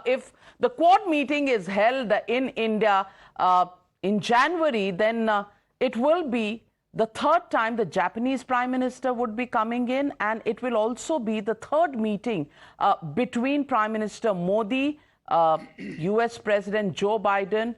if the Quad meeting is held in India in January, then it will be the third time the Japanese Prime Minister would be coming in, and it will also be the third meeting between Prime Minister Modi, US President Joe Biden,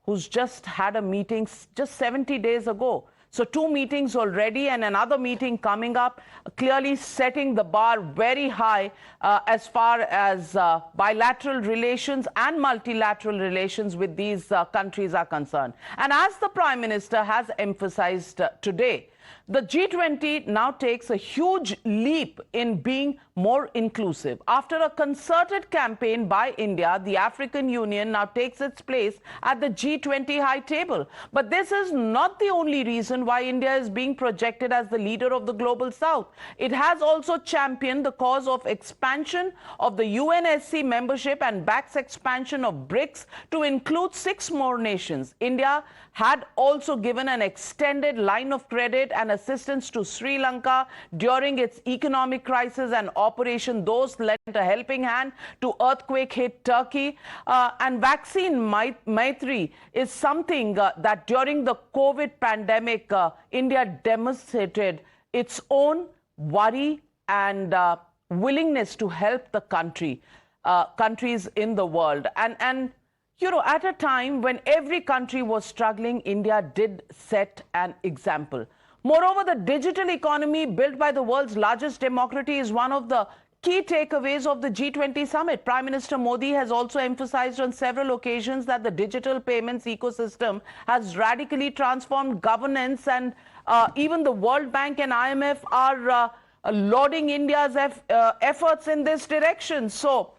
who's just had a meeting just 70 days ago. So 2 meetings already and another meeting coming up, clearly setting the bar very high as far as bilateral relations and multilateral relations with these countries are concerned. And as the Prime Minister has emphasized today, the G20 now takes a huge leap in being more inclusive. After a concerted campaign by India, the African Union now takes its place at the G20 high table. But this is not the only reason why India is being projected as the leader of the global south. It has also championed the cause of expansion of the UNSC membership and backs expansion of BRICS to include 6 more nations. India had also given an extended line of credit and assistance to Sri Lanka during its economic crisis, and Operation Those lent a helping hand to earthquake-hit Turkey. And vaccine Maitri is something that during the COVID pandemic, India demonstrated its own worry and willingness to help the countries in the world. And you know, at a time when every country was struggling, India did set an example. Moreover, the digital economy built by the world's largest democracy is one of the key takeaways of the G20 summit. Prime Minister Modi has also emphasized on several occasions that the digital payments ecosystem has radically transformed governance, and even the World Bank and IMF are lauding India's efforts in this direction. So,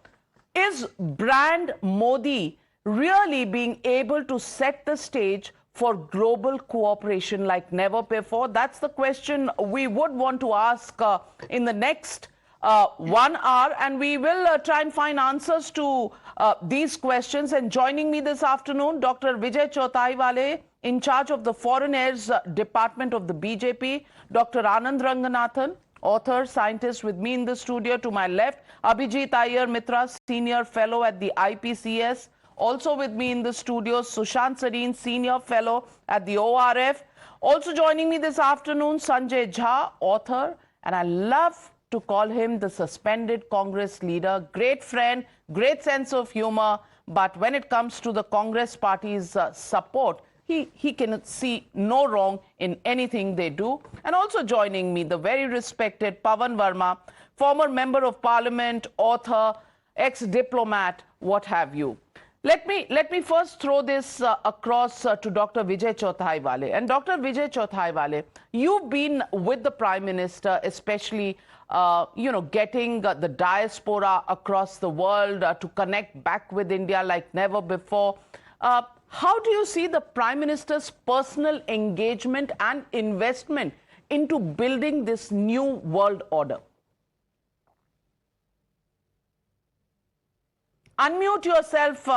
is brand Modi really being able to set the stage for global cooperation like never before? That's the question we would want to ask in the next 1 hour, and we will try and find answers to these questions. And joining me this afternoon, Dr. Vijay Chauthaiwale, in charge of the Foreign Affairs Department of the BJP, Dr. Anand Ranganathan, author, scientist, with me in the studio. To my left, Abhijit Iyer Mitra, senior fellow at the IPCS. Also with me in the studio, Sushant Sareen, senior fellow at the ORF. Also joining me this afternoon, Sanjay Jha, author, and I love to call him the suspended Congress leader. Great friend, great sense of humor, but when it comes to the Congress party's support, he can see no wrong in anything they do. And also joining me, the very respected Pawan Verma, former member of parliament, author, ex-diplomat, what have you. Let me first throw this across to Dr. Vijay Chauthaiwale. And Dr. Vijay Chauthaiwale, you've been with the Prime Minister, especially you know, getting the diaspora across the world to connect back with India like never before. How do you see the Prime Minister's personal engagement and investment into building this new world order? Unmute yourself.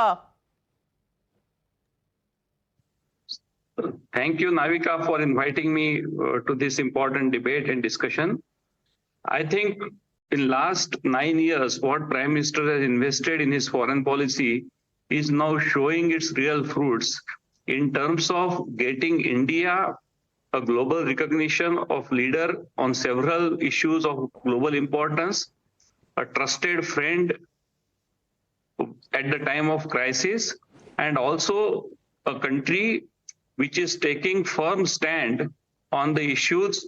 Thank you, Navika, for inviting me to this important debate and discussion. I think in last 9 years, what Prime Minister has invested in his foreign policy is now showing its real fruits in terms of getting India a global recognition of leader on several issues of global importance, a trusted friend at the time of crisis, and also a country which is taking firm stand on the issues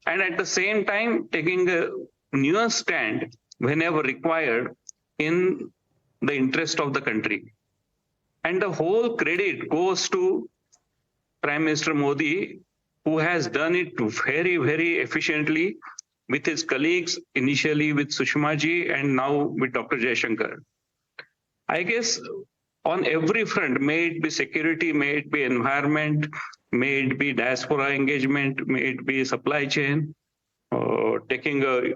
and at the same time taking a nuanced stand whenever required in the interest of the country. And the whole credit goes to Prime Minister Modi, who has done it very, very efficiently with his colleagues, initially with Sushma ji and now with Dr. Jaishankar. I guess on every front, may it be security, may it be environment, may it be diaspora engagement, may it be supply chain, taking a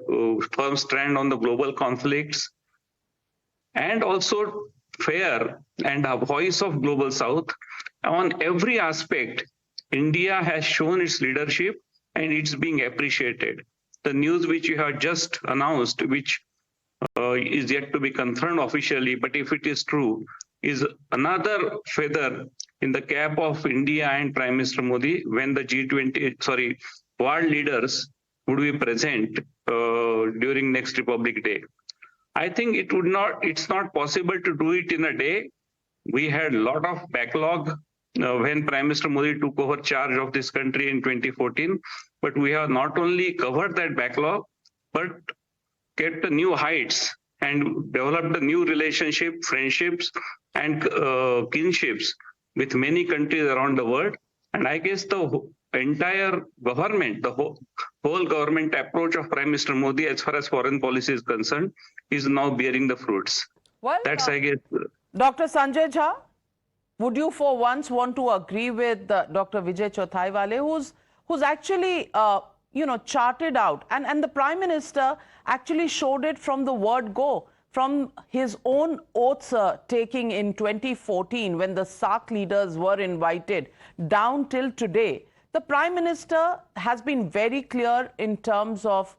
firm stand on the global conflicts, and also fair and a voice of global south. On every aspect, India has shown its leadership and it's being appreciated. The news which you have just announced, which is yet to be confirmed officially, but if it is true, is another feather in the cap of India and Prime Minister Modi when the world leaders would be present during next Republic Day. I think it's not possible to do it in a day. We had a lot of backlog when Prime Minister Modi took over charge of this country in 2014, but we have not only covered that backlog, but kept new heights and developed a new relationship, friendships, and kinships with many countries around the world. And I guess the entire government, the whole government approach of Prime Minister Modi as far as foreign policy is concerned is now bearing the fruits. Well, that's, I guess. Dr. Sanjay Jha, would you for once want to agree with Dr. Vijay Chauthaiwale, who's actually charted out, and the Prime Minister actually showed it from the word go, from his own oaths taking in 2014 when the SAARC leaders were invited down till today. The Prime Minister has been very clear in terms of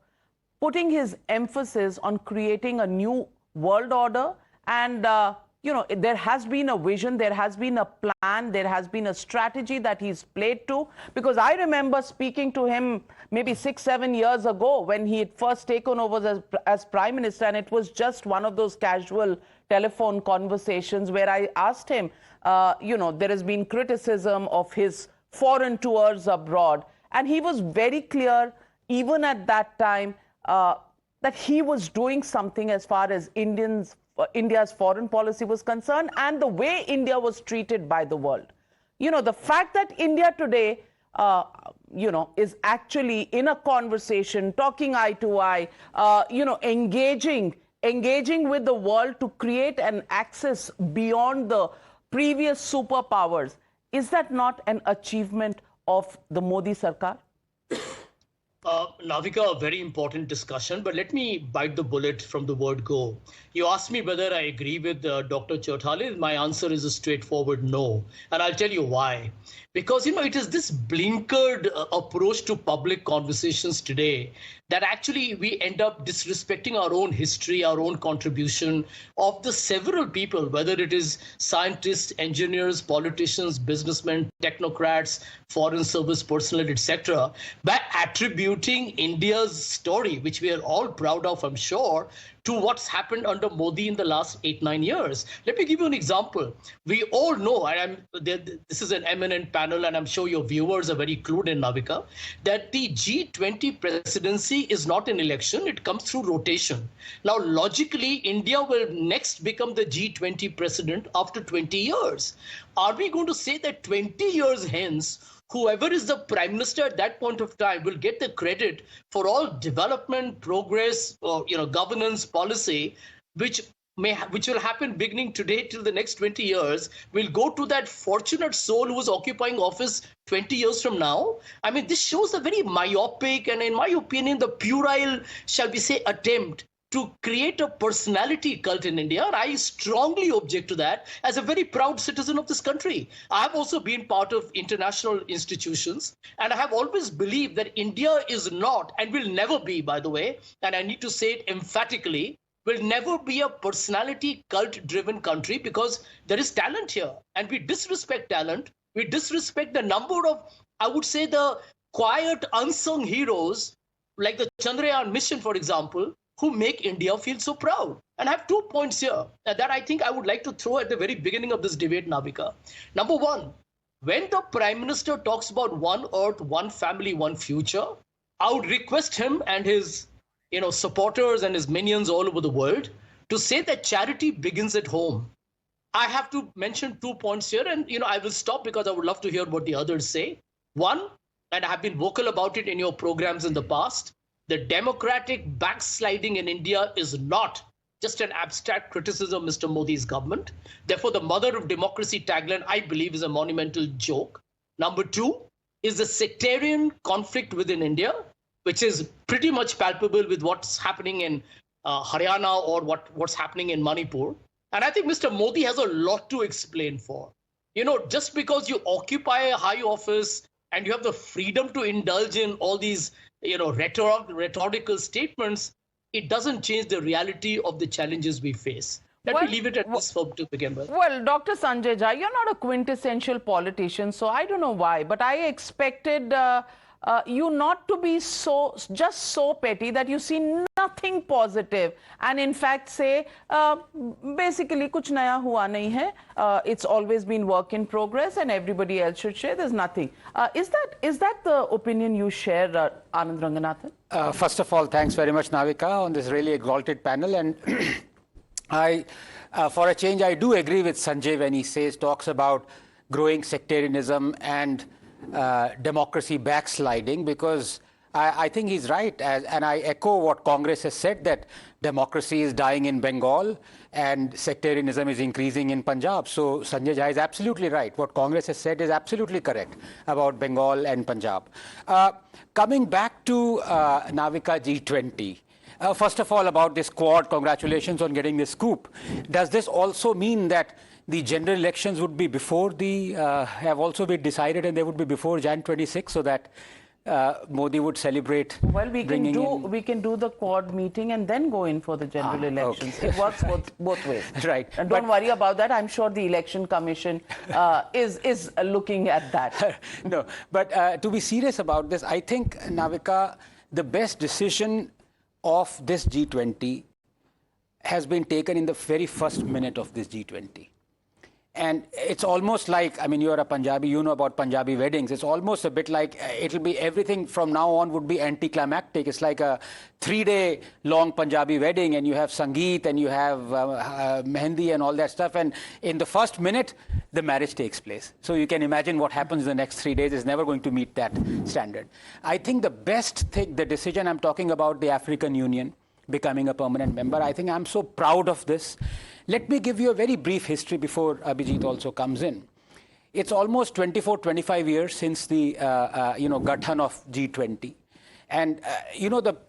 putting his emphasis on creating a new world order, and there has been a vision, there has been a plan, there has been a strategy that he's played to. Because I remember speaking to him maybe 6-7 years ago when he had first taken over as Prime Minister, and it was just one of those casual telephone conversations where I asked him, there has been criticism of his foreign tours abroad, and he was very clear even at that time that he was doing something as far as India's foreign policy was concerned and the way India was treated by the world. The fact that India today, is actually in a conversation, talking eye to eye, engaging with the world to create an access beyond the previous superpowers. Is that not an achievement of the Modi Sarkar? Navika, a very important discussion, but let me bite the bullet from the word go. You asked me whether I agree with Dr. Chauthaiwale. My answer is a straightforward no. And I'll tell you why. Because, it is this blinkered approach to public conversations today that actually we end up disrespecting our own history, our own contribution of the several people, whether it is scientists, engineers, politicians, businessmen, technocrats, foreign service personnel, etc., by attributing India's story, which we are all proud of, I'm sure, to what's happened under Modi in the last 8-9 years. Let me give you an example. We all know, this is an eminent panel, and I'm sure your viewers are very clued in, Navika, that the G20 presidency is not an election, it comes through rotation. Now, logically, India will next become the G20 president after 20 years. Are we going to say that 20 years hence, whoever is the prime minister at that point of time will get the credit for all development, progress, governance, policy, which will happen beginning today till the next 20 years, will go to that fortunate soul who is occupying office 20 years from now? I mean, this shows a very myopic and, in my opinion, the puerile, shall we say, attempt to create a personality cult in India. And I strongly object to that as a very proud citizen of this country. I have also been part of international institutions, and I have always believed that India is not, and will never be, by the way, and I need to say it emphatically, will never be a personality cult-driven country, because there is talent here. And we disrespect talent. We disrespect the number of, I would say, the quiet, unsung heroes, like the Chandrayaan mission, for example, who make India feel so proud. And I have 2 points here that I think I would like to throw at the very beginning of this debate, Navika. Number one, when the Prime Minister talks about one earth, one family, one future, I would request him and his supporters and his minions all over the world to say that charity begins at home. I have to mention 2 points here, and I will stop because I would love to hear what the others say. One, and I have been vocal about it in your programs in the past, the democratic backsliding in India is not just an abstract criticism of Mr. Modi's government. Therefore, the mother of democracy tagline, I believe, is a monumental joke. Number two is the sectarian conflict within India, which is pretty much palpable with what's happening in Haryana or what's happening in Manipur. And I think Mr. Modi has a lot to explain for. Just because you occupy a high office and you have the freedom to indulge in all these rhetorical statements, it doesn't change the reality of the challenges we face. Let me leave it at this to begin with. Well, Dr. Sanjay Jha, you're not a quintessential politician, so I don't know why, but I expected you not to be just so petty that you see nothing positive and in fact say basically kuch naya hua nahi hai, it's always been work in progress and everybody else should share, there's nothing. Is that the opinion you share, Anand Ranganathan? First of all, thanks very much, Navika, on this really exalted panel. And for a change, I do agree with Sanjay when he talks about growing sectarianism and democracy backsliding, because I think he's right. And I echo what Congress has said, that democracy is dying in Bengal and sectarianism is increasing in Punjab. So Sanjay Jha is absolutely right. What Congress has said is absolutely correct about Bengal and Punjab. Coming back to Navika G20. First of all, about this Quad, congratulations on getting this scoop. Does this also mean that the general elections would be before have also been decided and they would be before Jan 26, so that Modi would celebrate? Well, we can do the Quad meeting and then go in for the general elections. Okay. It works both ways. Right. And don't worry about that. I'm sure the Election Commission is looking at that. No, but to be serious about this, I think, Navika, the best decision of this G20 has been taken in the very first minute of this G20. And it's almost like, I mean, you're a Punjabi, you know about Punjabi weddings. It's almost a bit like it'll be everything from now on would be anticlimactic. It's like a 3-day long Punjabi wedding, and you have Sangeet and you have Mehendi and all that stuff. And in the first minute, the marriage takes place. So you can imagine what happens in the next 3 days is never going to meet that standard. I think the best thing, the decision, I'm talking about the African Union becoming a permanent member. I think I'm so proud of this. Let me give you a very brief history before Abhijit also comes in. It's almost 24, 25 years since the Gathan of G20. And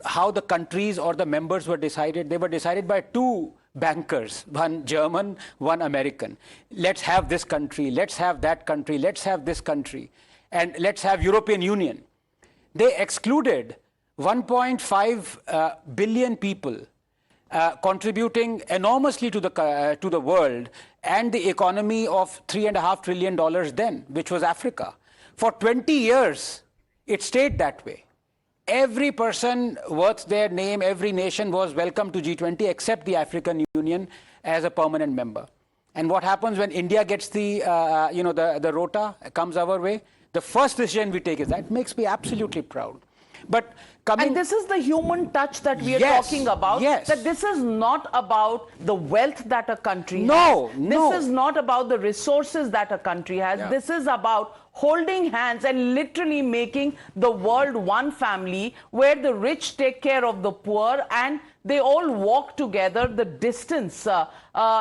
how the countries or the members were decided. They were decided by two bankers, one German, one American. Let's have this country, let's have that country, let's have this country, and let's have European Union. They excluded 1.5 billion people, contributing enormously to the world and the economy of $3.5 trillion then, which was Africa. For 20 years, it stayed that way. Every person worth their name, every nation was welcome to G20 except the African Union as a permanent member. And what happens when India gets the rota, comes our way? The first decision we take is that. It makes me absolutely proud. But and this is the human touch that we are talking about. Yes. That this is not about the wealth that a country has. No. This is not about the resources that a country has. Yeah. This is about holding hands and literally making the world one family, where the rich take care of the poor and they all walk together the distance,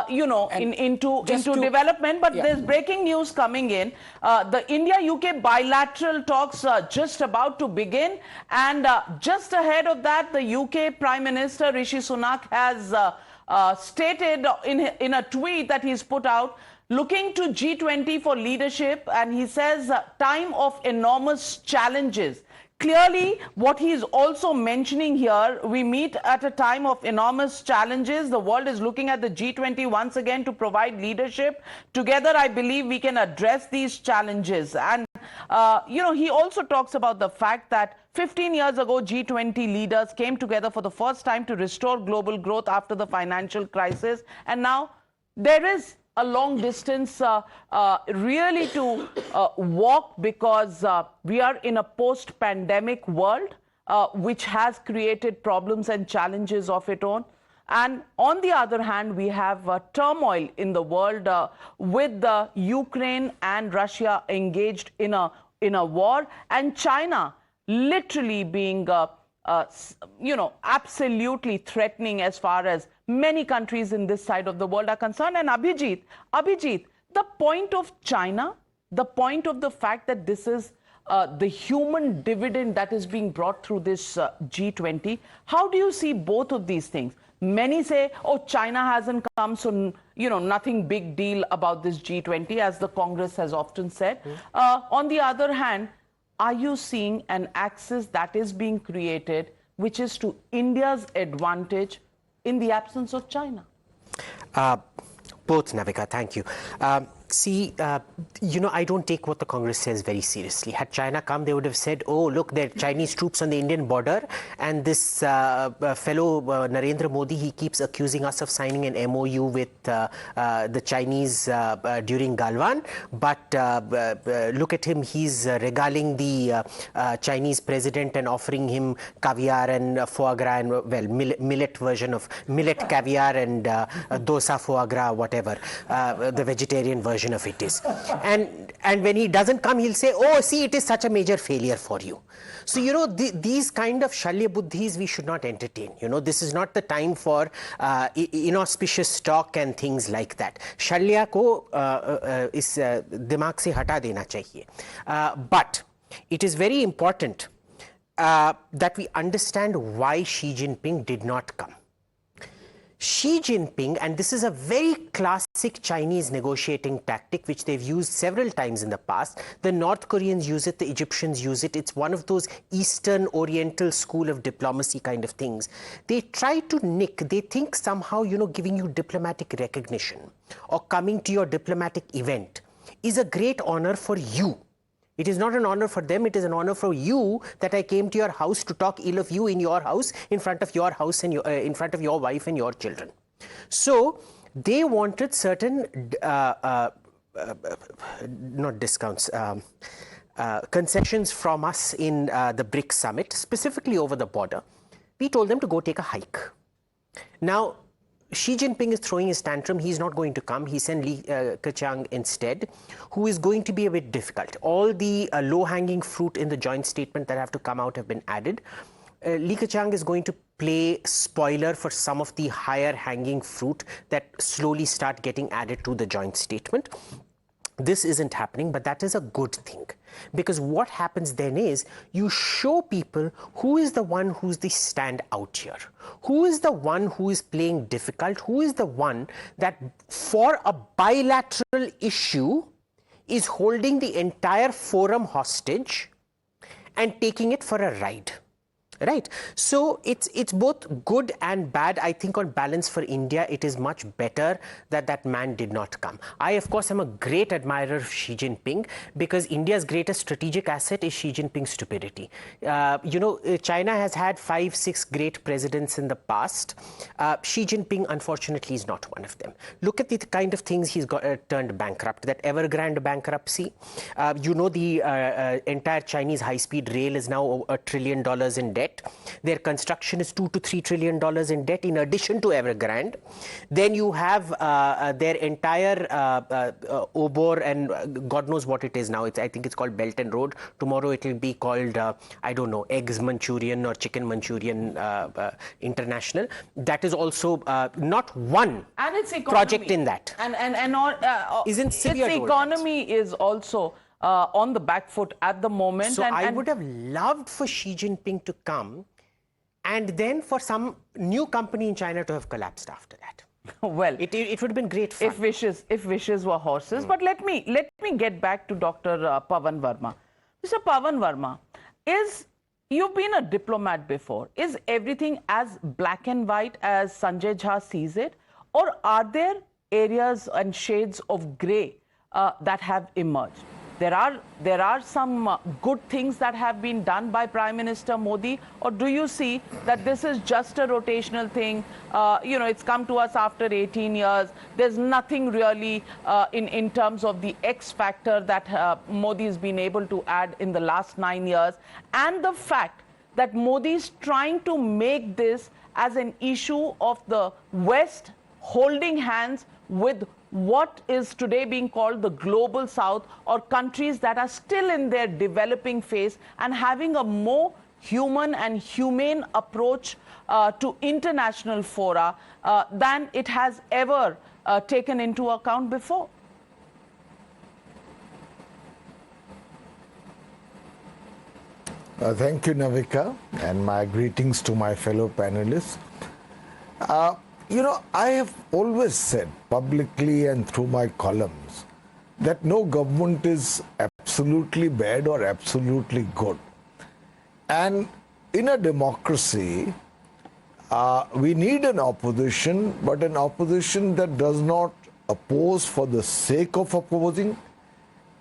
into development. But there's breaking news coming in. The India-UK bilateral talks are just about to begin. And just ahead of that, the UK Prime Minister Rishi Sunak has stated in a tweet that he's put out, looking to G20 for leadership, and he says time of enormous challenges. Clearly, what he's also mentioning here, we meet at a time of enormous challenges. The world is looking at the G20 once again to provide leadership. Together, I believe we can address these challenges. And, he also talks about the fact that 15 years ago, G20 leaders came together for the first time to restore global growth after the financial crisis. And now there is a long distance really to walk, because we are in a post-pandemic world which has created problems and challenges of its own. And on the other hand, we have turmoil in the world with Ukraine and Russia engaged in a war, and China literally being absolutely threatening as far as many countries in this side of the world are concerned. And Abhijit, the point of China, the point of the fact that this is the human dividend that is being brought through this G20, how do you see both of these things? Many say, oh, China hasn't come, so, nothing big deal about this G20, as the Congress has often said. On the other hand, are you seeing an axis that is being created which is to India's advantage in the absence of China? Both, Navika, thank you. See, I don't take what the Congress says very seriously. Had China come, they would have said, oh, look, there are Chinese troops on the Indian border, and this fellow Narendra Modi, he keeps accusing us of signing an MOU with the Chinese during Galwan. But look at him, he's regaling the Chinese president and offering him caviar and foie gras and, well, millet version of millet caviar and dosa foie gras, whatever, the vegetarian version of it is. And when he doesn't come, he'll say, oh, see, it is such a major failure for you. So, these kind of shalya buddhis we should not entertain. This is not the time for inauspicious talk and things like that. Shalya ko is dimag se hata dena chahiye. But it is very important that we understand why Xi Jinping did not come. Xi Jinping, and this is a very classic Chinese negotiating tactic which they've used several times in the past. The North Koreans use it, the Egyptians use it. It's one of those Eastern Oriental school of diplomacy kind of things. They try to nick, they think somehow, giving you diplomatic recognition or coming to your diplomatic event is a great honor for you. It is not an honor for them, it is an honor for you that I came to your house to talk ill of you in your house, in front of your house and in front of your wife and your children. So they wanted certain, not discounts, concessions from us in the BRICS summit, specifically over the border. We told them to go take a hike. Now, Xi Jinping is throwing his tantrum. He's not going to come. He sent Li Keqiang instead, who is going to be a bit difficult. All the low-hanging fruit in the joint statement that have to come out have been added. Li Keqiang is going to play spoiler for some of the higher-hanging fruit that slowly start getting added to the joint statement. This isn't happening, but that is a good thing. Because what happens then is you show people who is the one who's the standout here. Who is the one who is playing difficult? Who is the one that for a bilateral issue is holding the entire forum hostage and taking it for a ride. Right. So it's both good and bad. I think on balance for India, it is much better that that man did not come. I, of course, am a great admirer of Xi Jinping because India's greatest strategic asset is Xi Jinping's stupidity. China has had 5-6 great presidents in the past. Xi Jinping, unfortunately, is not one of them. Look at the kind of things he's got turned bankrupt. That Evergrande bankruptcy. The entire Chinese high-speed rail is now $1 trillion in debt. Their construction is $2 to $3 trillion in debt in addition to Evergrande. Then you have their entire OBOR and God knows what it is now. I think it's called Belt and Road. Tomorrow it will be called, Eggs Manchurian or Chicken Manchurian International. That is also not one project in that. Isn't its economy is also on the back foot at the moment. So I would have loved for Xi Jinping to come and then for some new company in China to have collapsed after that. Well, it would have been great fun. If wishes were horses. But let me get back to Dr. Pawan Verma. Mr. Pawan Verma, you've been a diplomat before. Is everything as black and white as Sanjay Jha sees it? Or are there areas and shades of grey that have emerged? There are some good things that have been done by Prime Minister Modi, or do you see that this is just a rotational thing? It's come to us after 18 years. There's nothing really in terms of the X factor that Modi's been able to add in the last 9 years. And the fact that Modi's trying to make this as an issue of the West holding hands with what is today being called the global south, or countries that are still in their developing phase, and having a more human and humane approach to international fora than it has ever taken into account before. Thank you, Navika, and my greetings to my fellow panelists. I have always said publicly and through my columns that no government is absolutely bad or absolutely good. And in a democracy, we need an opposition, but an opposition that does not oppose for the sake of opposing,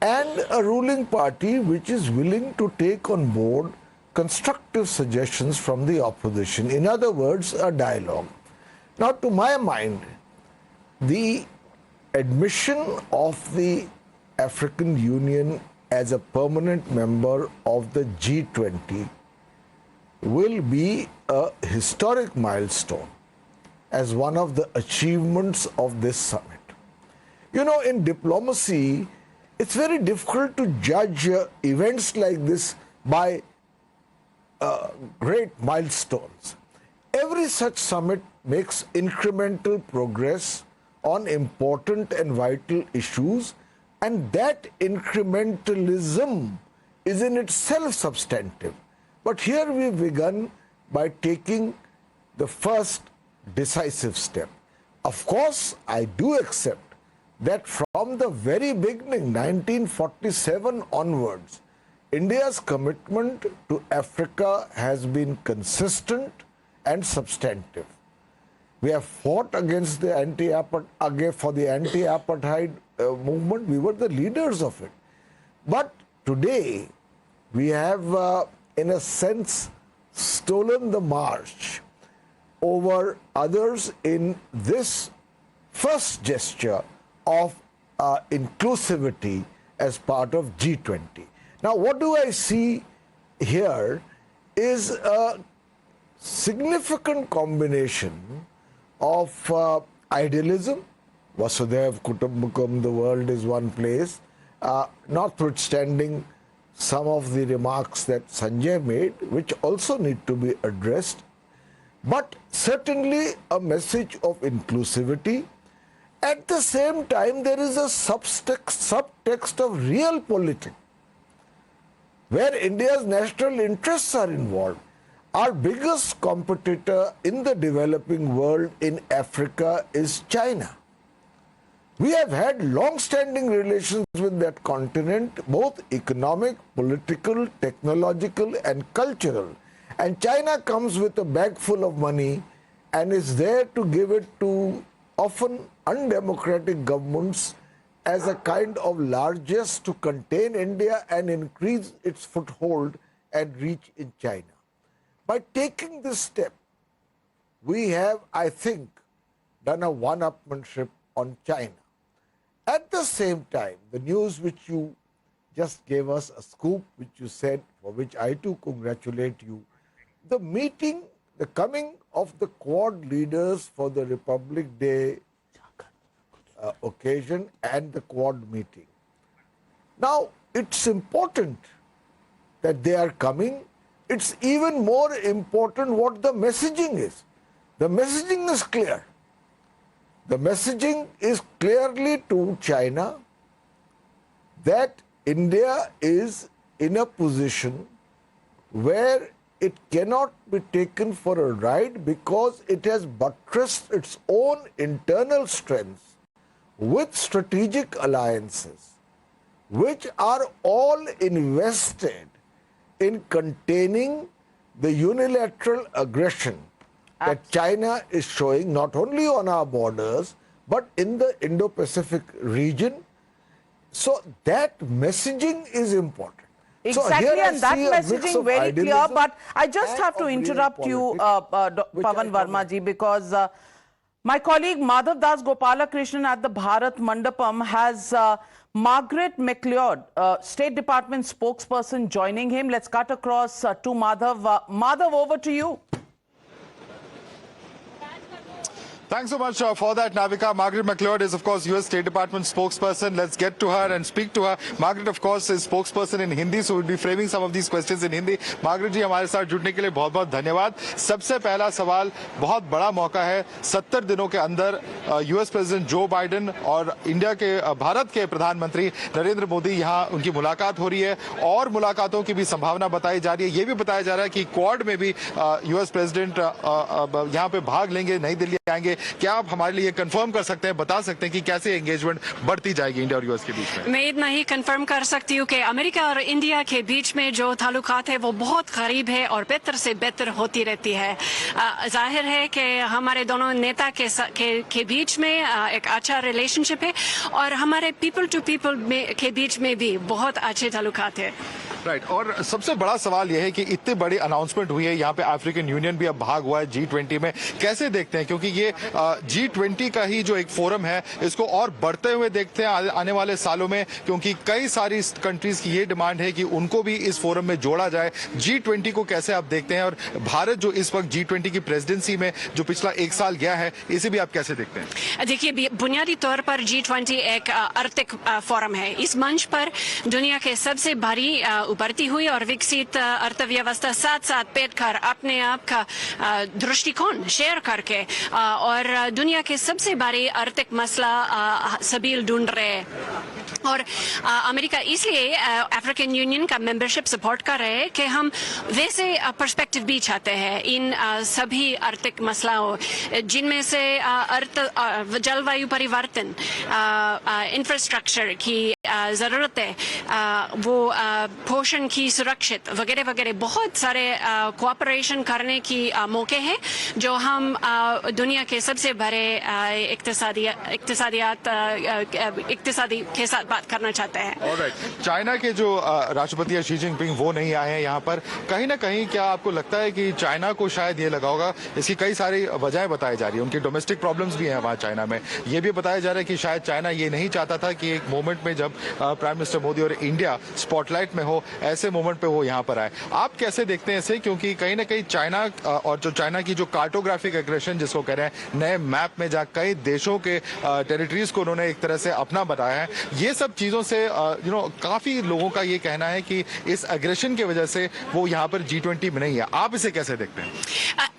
and a ruling party which is willing to take on board constructive suggestions from the opposition. In other words, a dialogue. Now, to my mind, the admission of the African Union as a permanent member of the G20 will be a historic milestone as one of the achievements of this summit. You know, in diplomacy, it's very difficult to judge events like this by great milestones. Every such summit makes incremental progress on important and vital issues, and that incrementalism is in itself substantive. But here we've begun by taking the first decisive step. Of course, I do accept that from the very beginning, 1947 onwards, India's commitment to Africa has been consistent and substantive. We have fought against the anti-apartheid movement. We were the leaders of it. But today, we have, in a sense, stolen the march over others in this first gesture of inclusivity as part of G20. Now, what do I see here is a significant combination of idealism, Vasudhaiv Kutumbakam, the world is one place, notwithstanding some of the remarks that Sanjay made, which also need to be addressed, but certainly a message of inclusivity. At the same time, there is a subtext of real politics, where India's national interests are involved. Our biggest competitor in the developing world in Africa is China. We have had long-standing relations with that continent, both economic, political, technological, and cultural. And China comes with a bag full of money and is there to give it to often undemocratic governments as a kind of largesse to contain India and increase its foothold and reach in China. By taking this step, we have, I think, done a one-upmanship on China. At the same time, the news which you just gave us a scoop, which you said, for which I too congratulate you, the meeting, the coming of the Quad leaders for the Republic Day occasion and the Quad meeting. Now, it's important that they are coming. It's even more important what the messaging is. The messaging is clear. The messaging is clearly to China that India is in a position where it cannot be taken for a ride because it has buttressed its own internal strengths with strategic alliances, which are all invested in containing the unilateral aggression that China is showing not only on our borders, but in the Indo-Pacific region. So that messaging is important. Exactly, so and that messaging very clear, but I just have to interrupt you, Pawan Verma ji, because my colleague Madhav Das Gopalakrishnan at the Bharat Mandapam has Margaret McLeod, State Department spokesperson, joining him. Let's cut across to Madhav. Madhav, over to you. Thanks so much for that, Navika. Margaret McLeod is, of course, US State Department spokesperson. Let's get to her and speak to her. Margaret, of course, is spokesperson in Hindi, so we'll be framing some of these questions in Hindi. Margaret जी, हमारे साथ जुड़ने के लिए बहुत-बहुत धन्यवाद. सबसे पहला सवाल, बहुत बड़ा मौका है. 70 दिनों के अंदर US प्रेसिडेंट जो बाइडेन और भारत के प्रधानमंत्री नरेंद्र मोदी यहाँ उनकी मुलाकात हो रही है और मुलाकातों की भी संभावना बताई जा रही है. ये भी बताया जा रहा है कि क्वाड में भी US प्रेसिडेंट यहाँ पे भाग लेंगे, नई दिल्ली आएंगे. क्या आप हमारे लिए कंफर्म कर सकते हैं, बता सकते हैं कि कैसे एंगेजमेंट बढ़ती जाएगी इंडिया और यूएस के बीच में? मैं इतना ही कंफर्म कर सकती हूँ कि अमेरिका और इंडिया के बीच में जो ताल्लुकात है वो बहुत करीब है और बेहतर से बेहतर होती रहती है। जाहिर है कि हमारे दोनों नेता के बीच में एक अच्छा रिलेशनशिप है और हमारे पीपल टू पीपल के बीच में भी बहुत अच्छे ताल्लुकात है। राइट और सबसे बड़ा सवाल यह है कि इतनी बड़ी अनाउंसमेंट हुई है, यहाँ पे अफ्रीकन यूनियन भी अब भाग हुआ है G20 में, कैसे देखते हैं? क्योंकि ये G20 का ही जो एक फोरम है इसको और बढ़ते हुए देखते हैं आने वाले सालों में, क्योंकि कई सारी कंट्रीज की ये डिमांड है कि उनको भी इस फोरम में जोड़ा जाए। G20 को कैसे आप देखते हैं और भारत जो इस वक्त G20 की प्रेसिडेंसी में जो पिछला एक साल गया है, इसे भी आप कैसे देखते हैं? देखिए, बुनियादी तौर पर G20 एक आर्थिक फोरम है। इस मंच पर दुनिया के सबसे भारी उभरती हुई और विकसित अर्थव्यवस्था साथ साथ बैठकर अपने आप का दृष्टिकोण शेयर करके और दुनिया के सबसे बड़े आर्थिक मसला सबील ढूंढ रहे हैं। और अमेरिका इसलिए अफ्रीकन यूनियन का मेंबरशिप सपोर्ट कर रहे हैं कि हम वैसे पर्सपेक्टिव भी चाहते हैं इन सभी आर्थिक मसलाओं, जिनमें से जलवायु परिवर्तन, इंफ्रास्ट्रक्चर की जरूरत है, वो पोषण की सुरक्षित वगैरह वगैरह बहुत सारे कोऑपरेशन करने की मौके हैं जो हम दुनिया के सबसे बड़े इक्तिसादी के साथ बात करना चाहते हैं। ऑलराइट, चाइना के जो राष्ट्रपति है शी जिनपिंग वो नहीं आए हैं यहाँ पर, कहीं ना कहीं क्या आपको लगता है कि चाइना को शायद ये लगा होगा? इसकी कई सारी वजहें बताई जा रही है, उनकी डोमेस्टिक प्रॉब्लम्स भी हैं वहाँ चाइना में। ये भी बताया जा रहा है कि शायद चाइना ये नहीं चाहता था कि एक मोमेंट में जब प्राइम मिनिस्टर मोदी और इंडिया स्पॉटलाइट में हो, ऐसे मोमेंट पे वो यहाँ पर आए। आप कैसे देखते हैं इसे? क्योंकि कहीं ना कहीं चाइना और जो चाइना की जो कार्टोग्राफिक एग्रेशन जिसको कह रहे हैं, नए मैप में जहाँ कई देशों के टेरिटरीज को उन्होंने एक तरह से अपना बनाया है, ये सब चीजों से काफी लोगों का ये कहना है कि इस एग्रेशन की वजह से वो यहाँ पर G20 में नहीं है। आप इसे कैसे देखते हैं?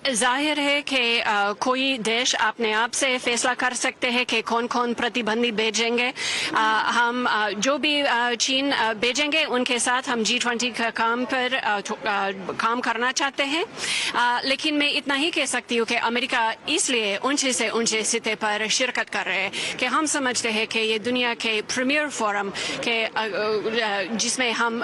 जाहिर है कि कोई देश अपने आप से फैसला कर सकते हैं कि कौन कौन प्रतिबंधी भेजेंगे। हम जो भी चीन भेजेंगे उनके साथ हम G20 का काम पर काम करना चाहते हैं। लेकिन मैं इतना ही कह सकती हूँ कि अमेरिका इसलिए ऊंचे से ऊंचे सिते पर शिरकत कर रहे हैं कि हम समझते हैं कि ये दुनिया के प्रीमियर फोरम के जिसमें हम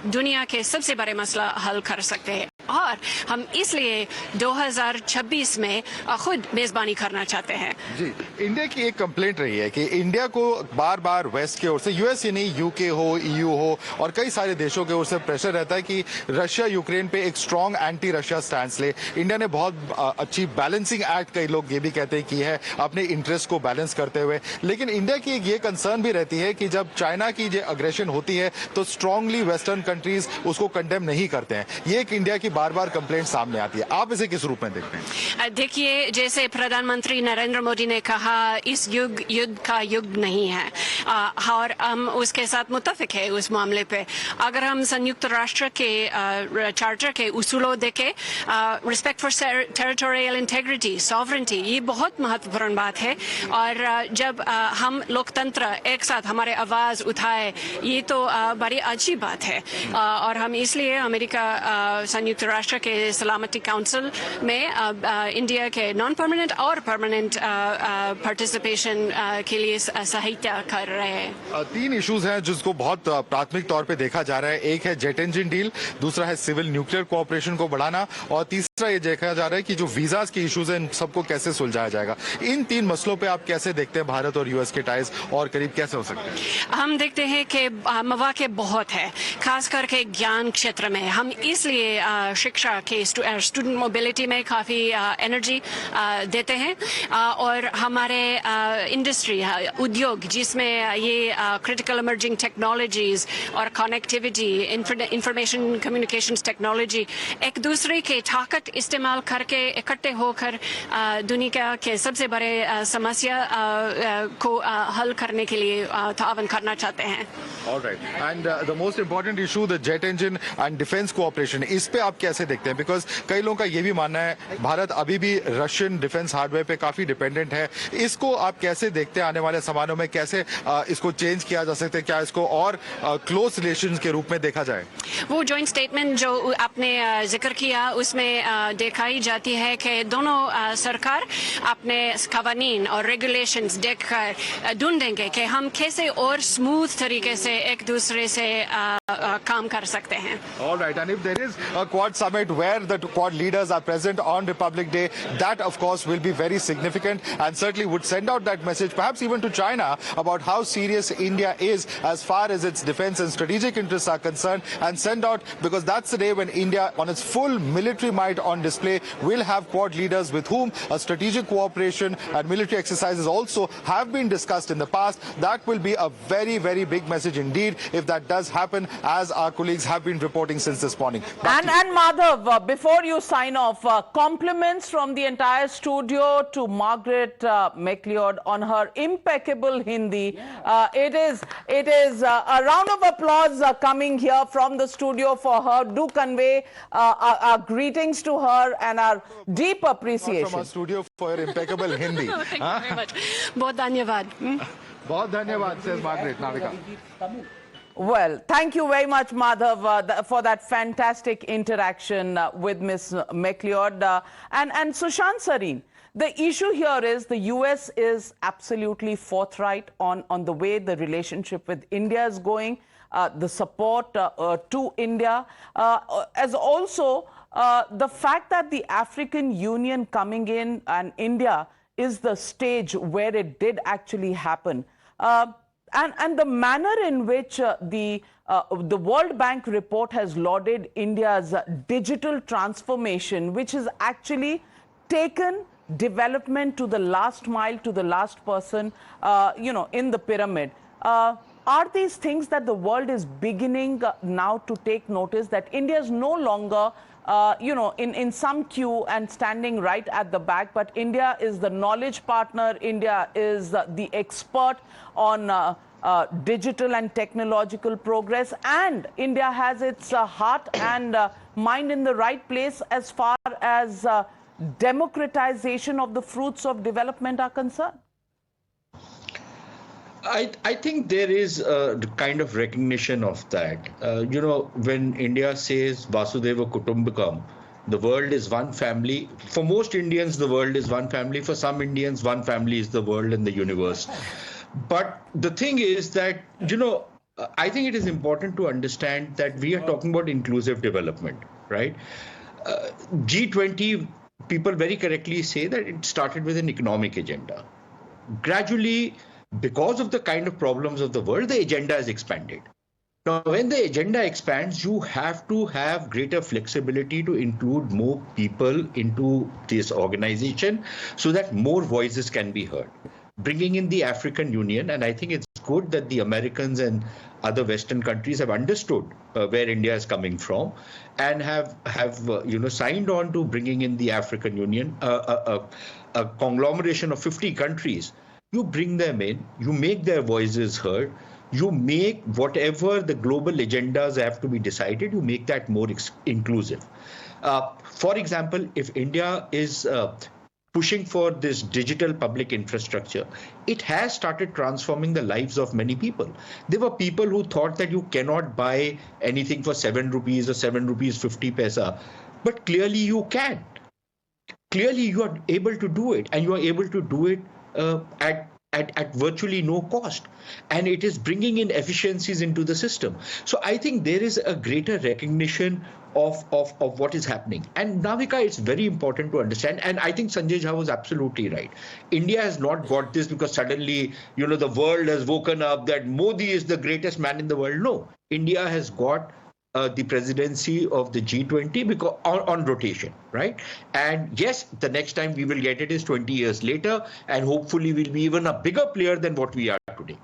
दुनिया के सबसे बड़े मसला हल कर सकते हैं और हम इसलिए 2026 में खुद मेजबानी करना चाहते हैं। जी, इंडिया की एक कंप्लेंट रही है कि इंडिया को बार बार वेस्ट की ओर से, यूएस ही नहीं, यूके हो, EU हो और कई सारे देशों की ओर से प्रेशर रहता है कि रशिया यूक्रेन पे एक स्ट्रॉन्ग एंटी रशिया स्टैंड ले। इंडिया ने बहुत अच्छी बैलेंसिंग एक्ट, कई लोग ये भी कहते हैं, की है अपने इंटरेस्ट को बैलेंस करते हुए। लेकिन इंडिया की ये कंसर्न भी रहती है कि जब चाइना की जो अग्रेशन होती है तो स्ट्रांगली वेस्टर्न कंट्रीज उसको कंडेम नहीं करते हैं। ये एक इंडिया की बार बार कंप्लेंट सामने आती है। आप इसे किस रूप में देखते हैं? देखिए, जैसे प्रधानमंत्री नरेंद्र मोदी ने कहा, इस युद्ध का युग नहीं है और हम उसके साथ मुत्तफिक है उस मामले पे। अगर हम संयुक्त राष्ट्र के चार्टर के उसूलों देखें, respect for territorial integrity, sovereignty, ये बहुत महत्वपूर्ण बात है और जब हम लोकतंत्र एक साथ हमारे आवाज उठाए, ये तो बड़ी अच्छी बात है और हम इसलिए अमेरिका संयुक्त राष्ट्र के सलामती काउंसिल में इंडिया के नॉन परमानेंट और परमानेंट पार्टिसिपेशन के लिए सहायता कर रहे हैं। तीन इश्यूज हैं जिसको बहुत प्राथमिक तौर पे देखा जा रहा है। एक है जेट इंजन डील, दूसरा है सिविल न्यूक्लियर कोऑपरेशन को बढ़ाना और तीसरा ये देखा जा रहा है कि जो वीजाज के इश्यूज हैं, इन सबको कैसे सुलझाया जाएगा। इन तीन मसलों पे आप कैसे देखते हैं भारत और यूएस के टाइज और करीब कैसे हो सकते हैं? हम देखते हैं कि मौके बहुत है, खास करके ज्ञान क्षेत्र में। हम इसलिए शिक्षा के स्टूडेंट मोबिलिटी में काफ़ी एनर्जी देते हैं और हमारे इंडस्ट्री, उद्योग, जिसमें ये क्रिटिकल इमर्जिंग टेक्नोलॉजीज और कनेक्टिविटी, इंफॉर्मेशन कम्युनिकेशंस टेक्नोलॉजी एक दूसरे के ताकत इस्तेमाल करके इकट्ठे होकर दुनिया के सबसे बड़े समस्या को हल करने के लिए तावन करना चाहते हैं। Alright. And the most important issue, the jet engine and defense cooperation, इस पे आप कैसे देखते हैं? बिकॉज कई लोगों का ये भी मानना है भारत अभी भी रशियन डिफेंस हार्डवेयर पे काफी डिपेंडेंट है। इसको आप कैसे देखते हैं? आने वाले समानों में कैसे इसको चेंज किया जा सकता है? क्या इसको और क्लोज रिलेशंस के रूप में देखा जाए? वो जॉइंट स्टेटमेंट जो आपने जिक्र किया, उसमें दिखाई जाती है कि दोनों सरकार अपने कवानीन और रेगुलेशंस देखकर ढूंढेंगे कि हम कैसे और स्मूथ तरीके से एक दूसरे से काम कर सकते हैं. All right, and if there is a Quad summit where the Quad leaders are present on Republic Day, that of course will be very significant and certainly would send out that message, perhaps even to China, about how serious India is as far as its defense and strategic interests are concerned, and send out, because that's the day when India, on its full military might on display, will have Quad leaders with whom a strategic cooperation and military exercises also have been discussed in the past. That will be a very, very big message indeed if that does happen, as our colleagues have been reporting since this morning. And Madhav, before you sign off, compliments from the entire studio to Margaret McLeod on her impeccable Hindi. It is a round of applause coming here from the studio for her. Do convey our greetings to her and our deep appreciation. From our studio for your impeccable Hindi. Thank you very much. बहुत धन्यवाद. बहुत धन्यवाद, says Margaret. Navika. Well, thank you very much, Madhav, for that fantastic interaction with Ms. McLeod. And Sushant Sareen, the issue here is the US is absolutely forthright on the way the relationship with India is going, the support to India, as also the fact that the African Union coming in and India is the stage where it did actually happen. And the manner in which the World Bank report has lauded India's digital transformation, which has actually taken development to the last mile, to the last person, in the pyramid. Are these things that the world is beginning now to take notice that India is no longer in some queue and standing right at the back, but India is the knowledge partner, India is the expert on digital and technological progress, and India has its heart and mind in the right place as far as democratization of the fruits of development are concerned? I think there is a kind of recognition of that. When India says Vasudeva Kutumbakam, the world is one family. For most Indians, the world is one family. For some Indians, one family is the world and the universe. But the thing is that, I think it is important to understand that we are talking about inclusive development, right? G20, people very correctly say that it started with an economic agenda. Gradually, because of the kind of problems of the world, the agenda has expanded. Now, when the agenda expands, you have to have greater flexibility to include more people into this organization so that more voices can be heard. Bringing in the African Union, and I think it's good that the Americans and other Western countries have understood where India is coming from and have signed on to bringing in the African Union, a conglomeration of 50 countries. You bring them in, you make their voices heard, you make whatever the global agendas have to be decided, you make that more inclusive. For example, if India is pushing for this digital public infrastructure, it has started transforming the lives of many people. There were people who thought that you cannot buy anything for 7 rupees or 7 rupees 50 paisa, but clearly you can. Clearly you are able to do it, and you are able to do it at virtually no cost, and it is bringing in efficiencies into the system. So I think there is a greater recognition of what is happening. And Navika, it's very important to understand, and I think Sanjay Jha was absolutely right. India has not got this because suddenly, the world has woken up that Modi is the greatest man in the world. No, India has got the presidency of the G20 because on rotation, right? And yes, the next time we will get it is 20 years later, and hopefully we'll be even a bigger player than what we are today.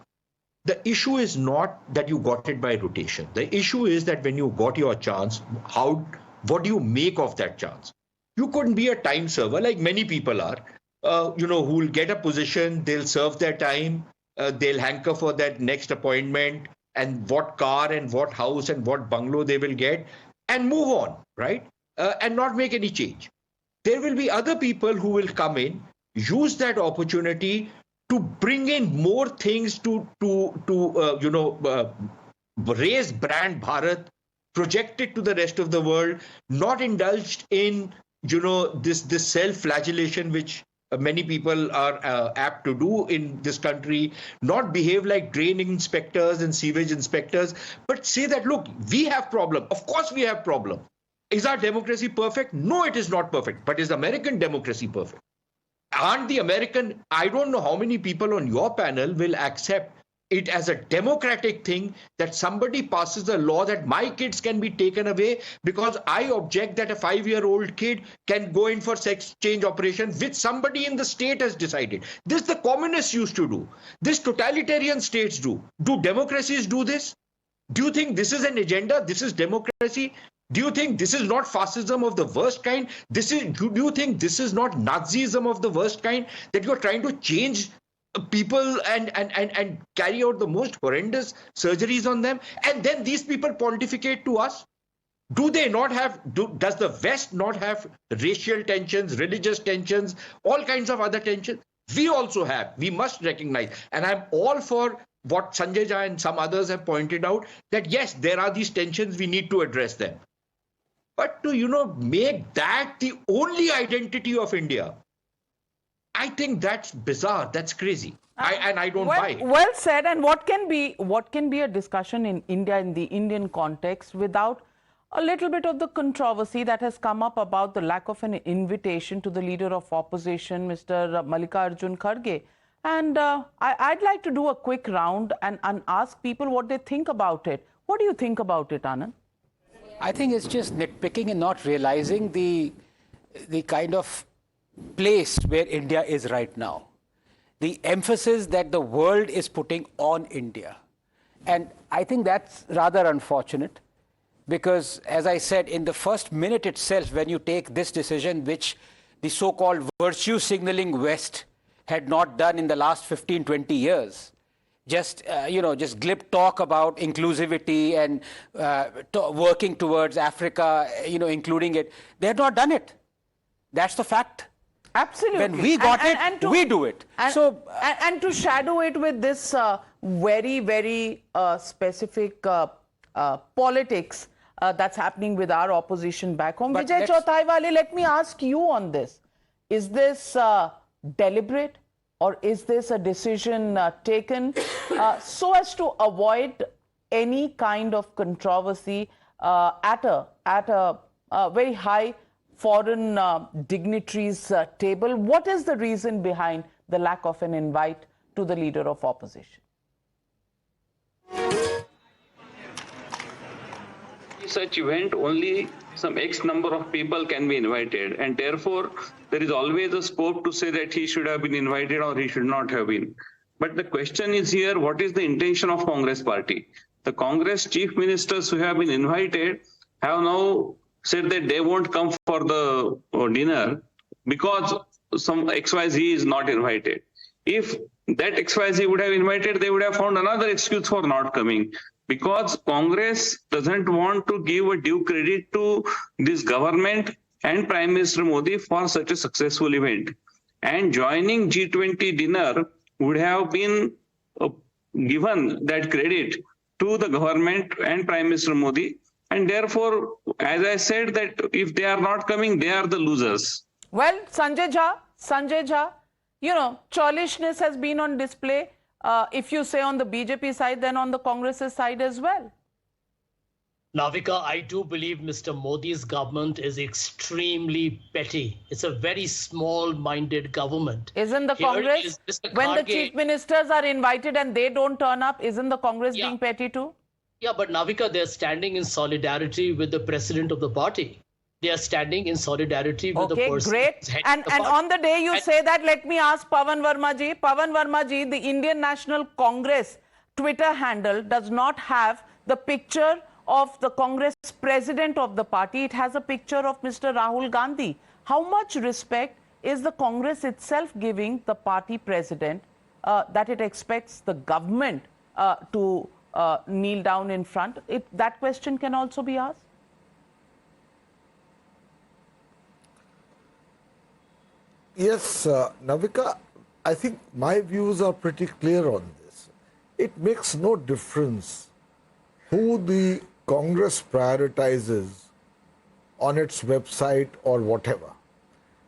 The issue is not that you got it by rotation. The issue is that when you got your chance, what do you make of that chance? You couldn't be a time server like many people are, who will get a position, they'll serve their time, they'll hanker for that next appointment, and what car and what house and what bungalow they will get, and move on, right? And not make any change. There will be other people who will come in, use that opportunity to bring in more things to raise brand Bharat, project it to the rest of the world, not indulged in this self-flagellation which many people are apt to do in this country, not behave like drain inspectors and sewage inspectors, but say that, look, we have problem. Of course we have problem. Is our democracy perfect? No, it is not perfect. But is American democracy perfect? Aren't the American, I don't know how many people on your panel will accept it as a democratic thing that somebody passes a law that my kids can be taken away because I object that a 5-year-old kid can go in for sex change operation which somebody in the state has decided. This the communists used to do. This totalitarian states do. Do democracies do this? Do you think this is an agenda? This is democracy? Do you think this is not fascism of the worst kind? Do you think this is not Nazism of the worst kind? That you're trying to change people and carry out the most horrendous surgeries on them, and then these people pontificate to us? Do they not have, does the West not have racial tensions, religious tensions, all kinds of other tensions? We also have. We must recognize. And I'm all for what Sanjay Jha and some others have pointed out, that yes, there are these tensions, we need to address them. But to, make that the only identity of India, I think that's bizarre. That's crazy. I don't buy it. Well said. And what can be a discussion in India, in the Indian context, without a little bit of the controversy that has come up about the lack of an invitation to the leader of opposition, Mr. Mallikarjun Kharge. And I'd like to do a quick round and ask people what they think about it. What do you think about it, Anand? I think it's just nitpicking and not realizing the kind of place where India is right now. The emphasis that the world is putting on India. And I think that's rather unfortunate because, as I said, in the first minute itself, when you take this decision, which the so-called virtue signaling West had not done in the last 15, 20 years, just glib talk about inclusivity and working towards Africa, including it. They have not done it. That's the fact. Absolutely. When we got we do it. And to shadow it with this very, very specific politics that's happening with our opposition back home. But Vijay Chauthaiwale, let me ask you on this. Is this deliberate? Or is this a decision taken so as to avoid any kind of controversy at a very high foreign dignitaries table? What is the reason behind the lack of an invite to the leader of opposition? Such event, only some X number of people can be invited, and therefore there is always a scope to say that he should have been invited or he should not have been. But the question is here, what is the intention of Congress party? The Congress chief ministers who have been invited have now said that they won't come for the dinner because some XYZ is not invited. If that XYZ would have invited, they would have found another excuse for not coming. Because Congress doesn't want to give a due credit to this government and Prime Minister Modi for such a successful event. And joining G20 dinner would have been given that credit to the government and Prime Minister Modi. And therefore, as I said, that if they are not coming, they are the losers. Well, Sanjay Jha, churlishness has been on display. If you say on the BJP side, then on the Congress's side as well. Navika, I do believe Mr. Modi's government is extremely petty. It's a very small-minded government. Isn't the Congress, when the chief ministers are invited and they don't turn up, isn't the Congress being petty too? Yeah, but Navika, they're standing in solidarity with the president of the party. They are standing in solidarity with the person. Okay, great. And on the day you say that, let me ask Pawan Verma ji. Pawan Verma ji, the Indian National Congress Twitter handle does not have the picture of the Congress president of the party. It has a picture of Mr. Rahul Gandhi. How much respect is the Congress itself giving the party president that it expects the government to kneel down in front? That question can also be asked. Yes, Navika, I think my views are pretty clear on this. It makes no difference who the Congress prioritizes on its website or whatever.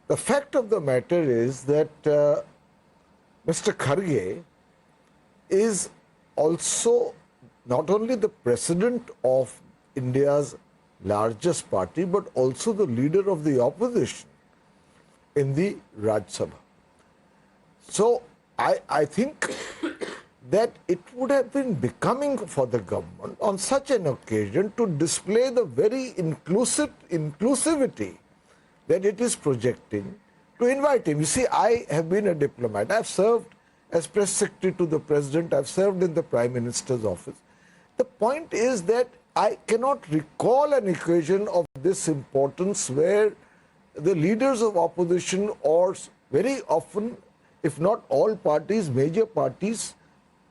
The fact of the matter is that Mr. Kharge is also not only the president of India's largest party, but also the leader of the opposition in the Rajya Sabha. So I think that it would have been becoming for the government on such an occasion to display the very inclusivity that it is projecting, to invite him. You see, I have been a diplomat. I've served as press secretary to the president. I've served in the Prime Minister's office. The point is that I cannot recall an occasion of this importance where the leaders of opposition, or very often, if not all parties, major parties,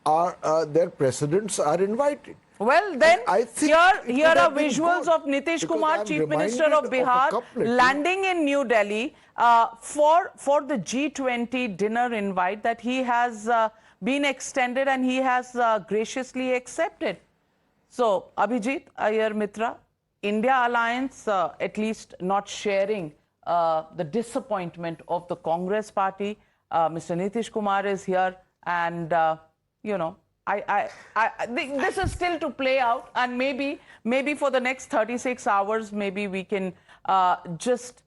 are their presidents are invited. Well, then, I think here are visuals of Nitish Kumar, Chief Minister of Bihar, landing in New Delhi for the G20 dinner invite that he has been extended, and he has graciously accepted. So, Abhijit Iyer Mitra, India Alliance at least not sharing the disappointment of the Congress party. Mr. Nitish Kumar is here, and you know, this is still to play out, and maybe for the next 36 hours, maybe we can just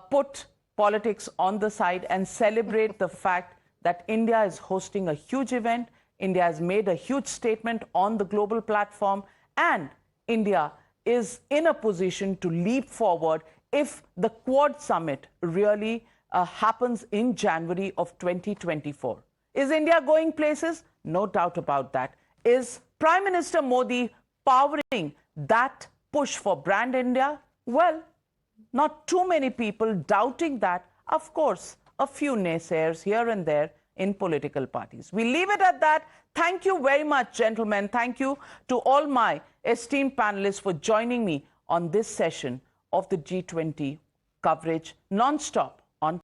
put politics on the side and celebrate the fact that India is hosting a huge event. India has made a huge statement on the global platform, and India is in a position to leap forward if the Quad Summit really happens in January of 2024. Is India going places? No doubt about that. Is Prime Minister Modi powering that push for Brand India? Well, not too many people doubting that. Of course, a few naysayers here and there in political parties. We leave it at that. Thank you very much, gentlemen. Thank you to all my esteemed panelists for joining me on this session of the G20 coverage non-stop